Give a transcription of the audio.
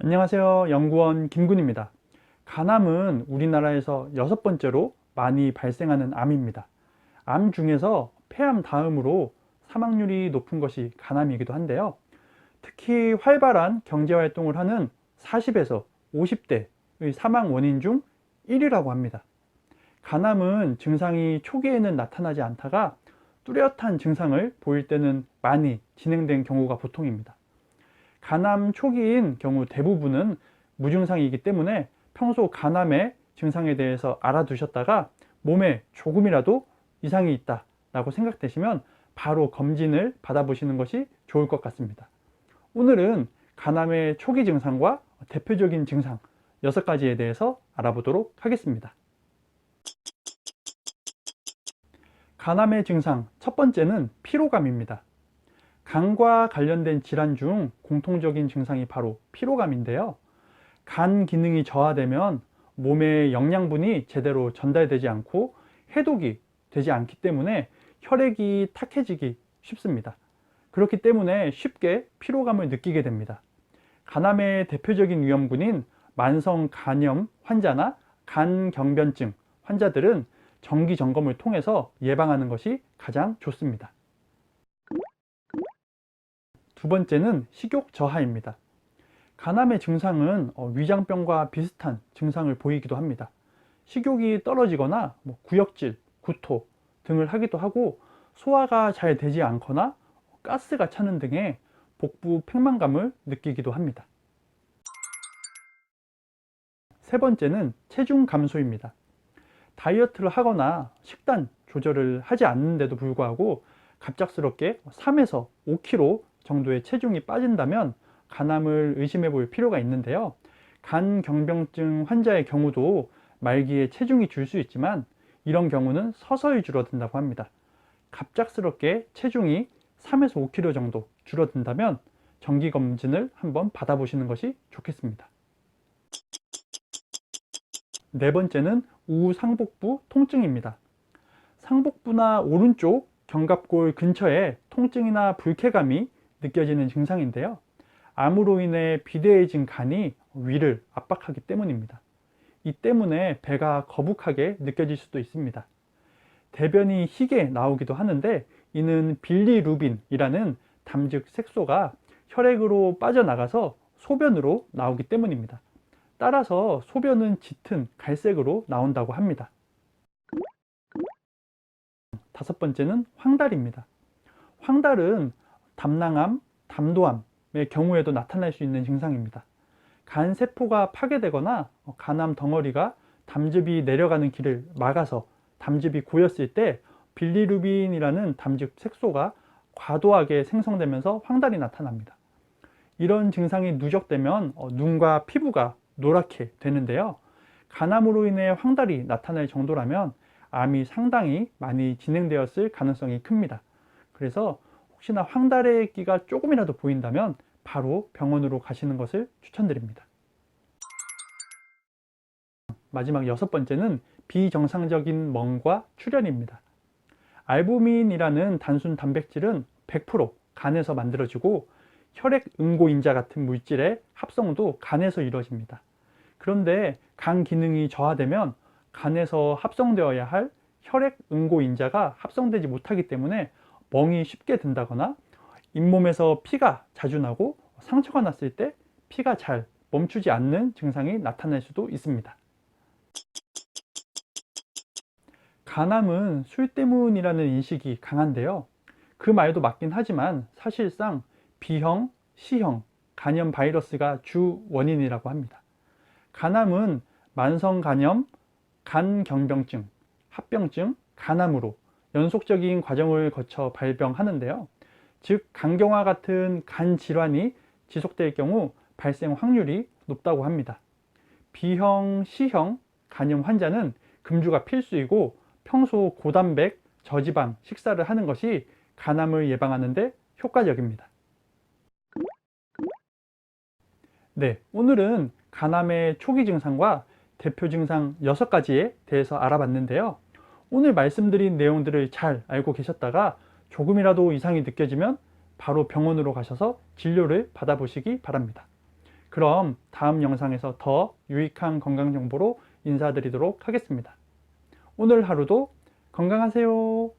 안녕하세요. 연구원 김군입니다. 간암은 우리나라에서 6번째로 많이 발생하는 암입니다. 암 중에서 폐암 다음으로 사망률이 높은 것이 간암이기도 한데요. 특히 활발한 경제활동을 하는 40에서 50대의 사망 원인 중 1위라고 합니다. 간암은 증상이 초기에는 나타나지 않다가 뚜렷한 증상을 보일 때는 많이 진행된 경우가 보통입니다. 간암 초기인 경우 대부분은 무증상이기 때문에 평소 간암의 증상에 대해서 알아두셨다가 몸에 조금이라도 이상이 있다 라고 생각되시면 바로 검진을 받아보시는 것이 좋을 것 같습니다. 오늘은 간암의 초기 증상과 대표적인 증상 6가지에 대해서 알아보도록 하겠습니다. 간암의 증상 첫 번째는 피로감입니다. 간과 관련된 질환 중 공통적인 증상이 바로 피로감인데요. 간 기능이 저하되면 몸에 영양분이 제대로 전달되지 않고 해독이 되지 않기 때문에 혈액이 탁해지기 쉽습니다. 그렇기 때문에 쉽게 피로감을 느끼게 됩니다. 간암의 대표적인 위험군인 만성 간염 환자나 간경변증 환자들은 정기 점검을 통해서 예방하는 것이 가장 좋습니다. 두 번째는 식욕 저하입니다. 간암의 증상은 위장병과 비슷한 증상을 보이기도 합니다. 식욕이 떨어지거나 구역질, 구토 등을 하기도 하고 소화가 잘 되지 않거나 가스가 차는 등의 복부 팽만감을 느끼기도 합니다. 세 번째는 체중 감소입니다. 다이어트를 하거나 식단 조절을 하지 않는데도 불구하고 갑작스럽게 3에서 5kg 정도의 체중이 빠진다면 간암을 의심해 볼 필요가 있는데요. 간경병증 환자의 경우도 말기에 체중이 줄 수 있지만 이런 경우는 서서히 줄어든다고 합니다. 갑작스럽게 체중이 3에서 5kg 정도 줄어든다면 정기검진을 한번 받아보시는 것이 좋겠습니다. 네 번째는 우상복부 통증입니다. 상복부나 오른쪽 견갑골 근처에 통증이나 불쾌감이 느껴지는 증상인데요. 암으로 인해 비대해진 간이 위를 압박하기 때문입니다. 이 때문에 배가 거북하게 느껴질 수도 있습니다. 대변이 희게 나오기도 하는데 이는 빌리루빈이라는 담즙 색소가 혈액으로 빠져나가서 소변으로 나오기 때문입니다. 따라서 소변은 짙은 갈색으로 나온다고 합니다. 다섯 번째는 황달입니다. 황달은 담낭암, 담도암의 경우에도 나타날 수 있는 증상입니다. 간 세포가 파괴되거나 간암 덩어리가 담즙이 내려가는 길을 막아서 담즙이 고였을 때 빌리루빈이라는 담즙 색소가 과도하게 생성되면서 황달이 나타납니다. 이런 증상이 누적되면 눈과 피부가 노랗게 되는데요. 간암으로 인해 황달이 나타날 정도라면 암이 상당히 많이 진행되었을 가능성이 큽니다. 그래서 혹시나 황달의 끼가 조금이라도 보인다면 바로 병원으로 가시는 것을 추천드립니다. 마지막 여섯 번째는 비정상적인 멍과 출혈입니다. 알부민이라는 단순 단백질은 100% 간에서 만들어지고 혈액 응고인자 같은 물질의 합성도 간에서 이루어집니다. 그런데 간 기능이 저하되면 간에서 합성되어야 할 혈액 응고인자가 합성되지 못하기 때문에 멍이 쉽게 든다거나 잇몸에서 피가 자주 나고 상처가 났을 때 피가 잘 멈추지 않는 증상이 나타날 수도 있습니다. 간암은 술 때문이라는 인식이 강한데요. 그 말도 맞긴 하지만 사실상 B형, C형 간염 바이러스가 주 원인이라고 합니다. 간암은 만성 간염, 간경병증, 합병증, 간암으로 연속적인 과정을 거쳐 발병하는데요. 즉 간경화 같은 간 질환이 지속될 경우 발생 확률이 높다고 합니다. B형, C형 간염 환자는 금주가 필수이고 평소 고단백, 저지방 식사를 하는 것이 간암을 예방하는 데 효과적입니다. 네, 오늘은 간암의 초기 증상과 대표 증상 6가지에 대해서 알아봤는데요. 오늘 말씀드린 내용들을 잘 알고 계셨다가 조금이라도 이상이 느껴지면 바로 병원으로 가셔서 진료를 받아보시기 바랍니다. 그럼 다음 영상에서 더 유익한 건강 정보로 인사드리도록 하겠습니다. 오늘 하루도 건강하세요.